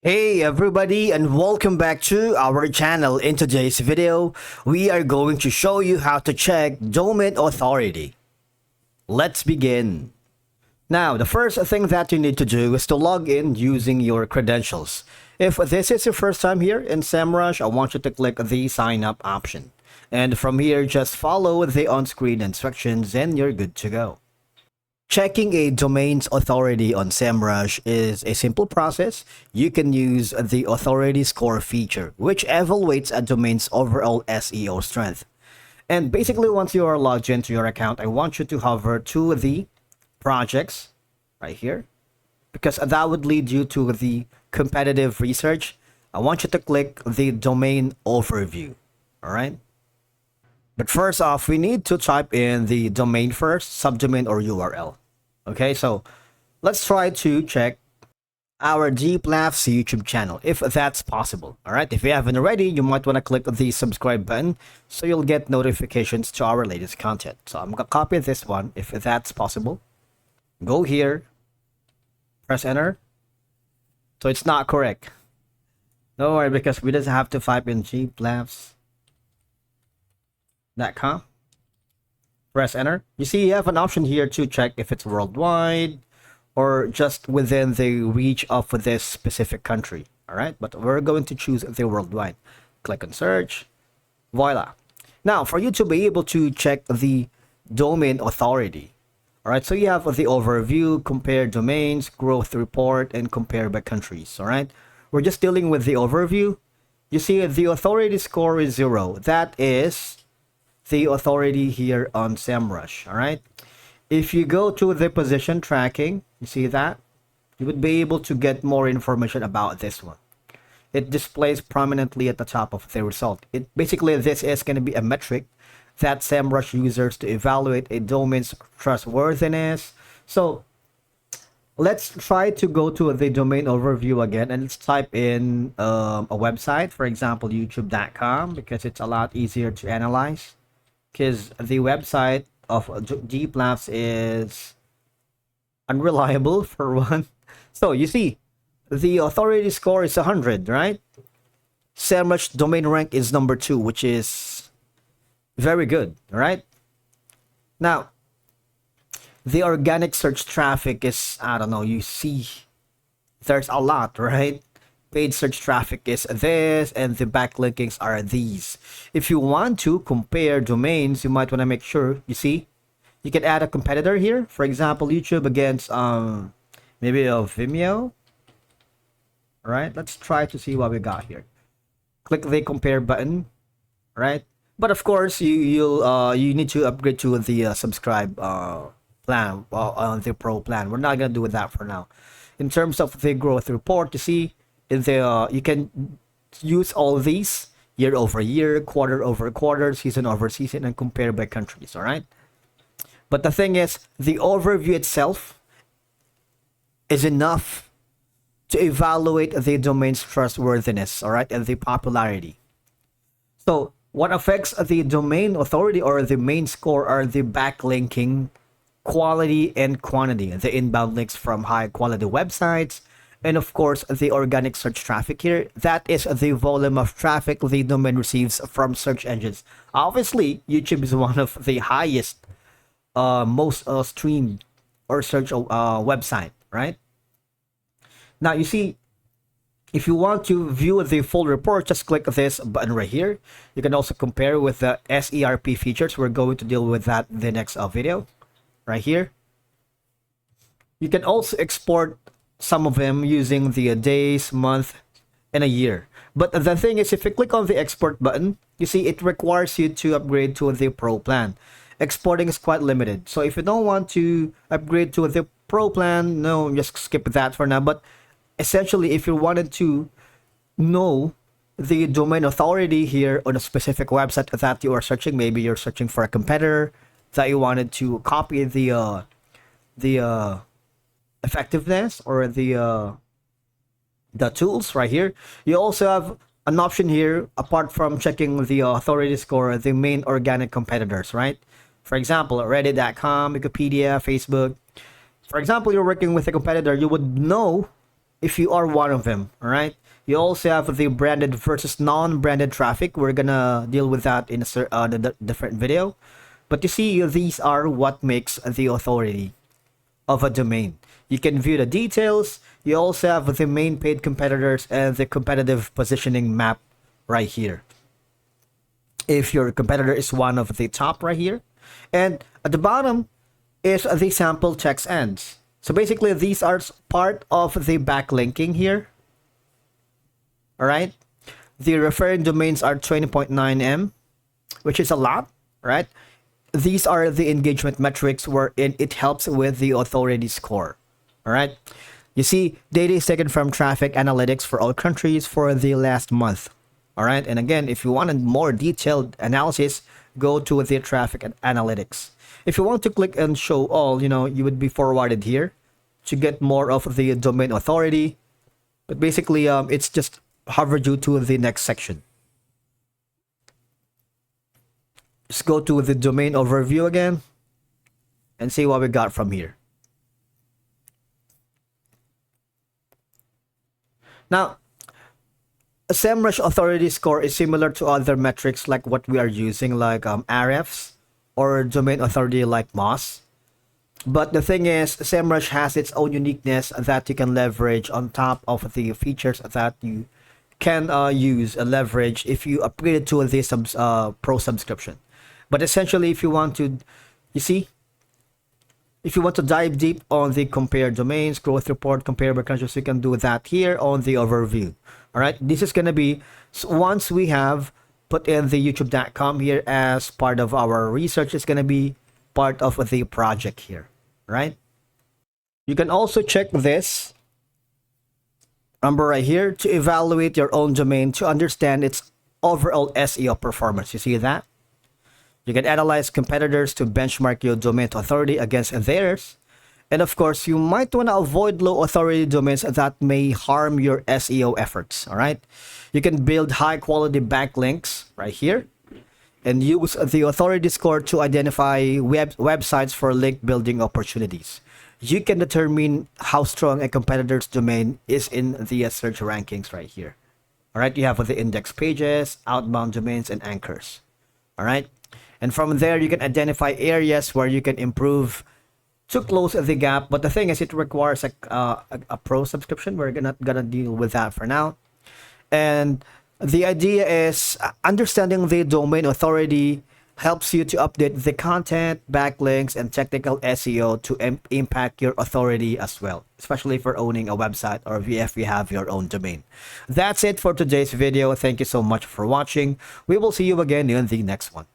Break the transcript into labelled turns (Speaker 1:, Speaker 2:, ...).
Speaker 1: Hey everybody, and welcome back to our channel. In today's video, we are going to show you how to check domain authority. Let's begin. Now, the first thing that you need to do is to log in using your credentials. If this is your first time here in Semrush, I want you to click the sign up option. And from here, just follow the on-screen instructions and you're good to go. Checking a domain's authority on Semrush is a simple process. You can use the authority score feature, which evaluates a domain's overall SEO strength. And basically, once you are logged into your account, I want you to hover to the projects right here, because that would lead you to the competitive research. I want you to click the domain overview. All right. But first off, we need to type in the domain first, subdomain or URL. Okay, so let's try to check our Deep Laughs YouTube channel, if that's possible. All right, if you haven't already, you might want to click the subscribe button so you'll get notifications to our latest content. So I'm going to copy this one, if that's possible. Go here, press enter. So it's not correct. Don't worry, because we just have to type in deeplaughs.com. Press enter. You see, you have an option here to check if it's worldwide or just within the reach of this specific country. All right, but we're going to choose the worldwide. Click on search. Voila. Now, for you to be able to check the domain authority, all right, so you have the overview, compare domains, growth report, and compare by countries. All right, we're just dealing with the overview. You see, the authority score is 0. That is the authority here on Semrush. All right, if you go to the position tracking, you see that you would be able to get more information about this one. It displays prominently at the top of the result. It basically, this is going to be a metric that Semrush uses to evaluate a domain's trustworthiness. So let's try to go to the domain overview again, and let's type in a website, for example youtube.com, because it's a lot easier to analyze, because the website of Deep Laughs is unreliable for one. So you see, the authority score is 100, right? Semrush domain rank is number 2, which is very good, right? Now, the organic search traffic is, I don't know, you see, there's a lot, right? Paid search traffic is this, and the backlinkings are these. If you want to compare domains, you might want to make sure, you see, you can add a competitor here. For example, YouTube against maybe a Vimeo. All right, let's try to see what we got here. Click the compare button, right? But of course, you need to upgrade to the subscribe plan, on the pro plan. We're not gonna do that for now. In terms of the growth report, you see, in the you can use all these year over year, quarter over quarter, season over season, and compare by countries. All right. But the thing is, the overview itself is enough to evaluate the domain's trustworthiness, all right, and the popularity. So what affects the domain authority or the main score are the backlinking quality and quantity, the inbound links from high quality websites, and of course the organic search traffic here. That is the volume of traffic the domain receives from search engines. Obviously, YouTube is one of the highest most streamed or search website, right? Now you see, if you want to view the full report, just click this button right here. You can also compare with the SERP features. We're going to deal with that in the next video right here. You can also export some of them using the days, month, and a year. But the thing is, if you click on the export button, you see it requires you to upgrade to the pro plan. Exporting is quite limited, so if you don't want to upgrade to the pro plan, no, just skip that for now. But essentially, if you wanted to know the domain authority here on a specific website that you are searching, maybe you're searching for a competitor that you wanted to copy the effectiveness or the tools right here. You also have an option here, apart from checking the authority score, the main organic competitors, right? For example, reddit.com, Wikipedia, Facebook. For example, you're working with a competitor, you would know if you are one of them. All right. You also have the branded versus non-branded traffic. We're gonna deal with that in a different video. But you see, these are what makes the authority of a domain. You can view the details. You also have the main paid competitors and the competitive positioning map right here. If your competitor is one of the top right here. And at the bottom is the sample text ends. So basically, these are part of the backlinking here. All right. The referring domains are 20.9M, which is a lot, right? These are the engagement metrics wherein it helps with the authority score. All right. You see, data is taken from traffic analytics for all countries for the last month. All right. And again, if you want a more detailed analysis, go to the traffic analytics. If you want to click and show all, you would be forwarded here to get more of the domain authority. But basically, it's just hover you to the next section. Just go to the domain overview again and see what we got from here. Now, a Semrush authority score is similar to other metrics like what we are using, like RFs or domain authority like MOS. But the thing is, Semrush has its own uniqueness that you can leverage on top of the features that you can use and leverage if you upgrade to the pro subscription. But essentially, if you want to, if you want to dive deep on the compare domains, growth report, comparable countries, you can do that here on the overview. All right, this is going to be, once we have put in the youtube.com here as part of our research, it's going to be part of the project here, right? You can also check this number right here to evaluate your own domain to understand its overall SEO performance. You see that? You can analyze competitors to benchmark your domain authority against theirs. And of course, you might want to avoid low authority domains that may harm your SEO efforts. All right. You can build high quality backlinks right here and use the authority score to identify websites for link building opportunities. You can determine how strong a competitor's domain is in the search rankings right here. All right. You have the index pages, outbound domains, and anchors. All right. And from there, you can identify areas where you can improve to close the gap. But the thing is, it requires a pro subscription. We're not gonna deal with that for now. And the idea is understanding the domain authority helps you to update the content, backlinks, and technical SEO to impact your authority as well, especially for owning a website or if you have your own domain. That's it for today's video. Thank you so much for watching. We will see you again in the next one.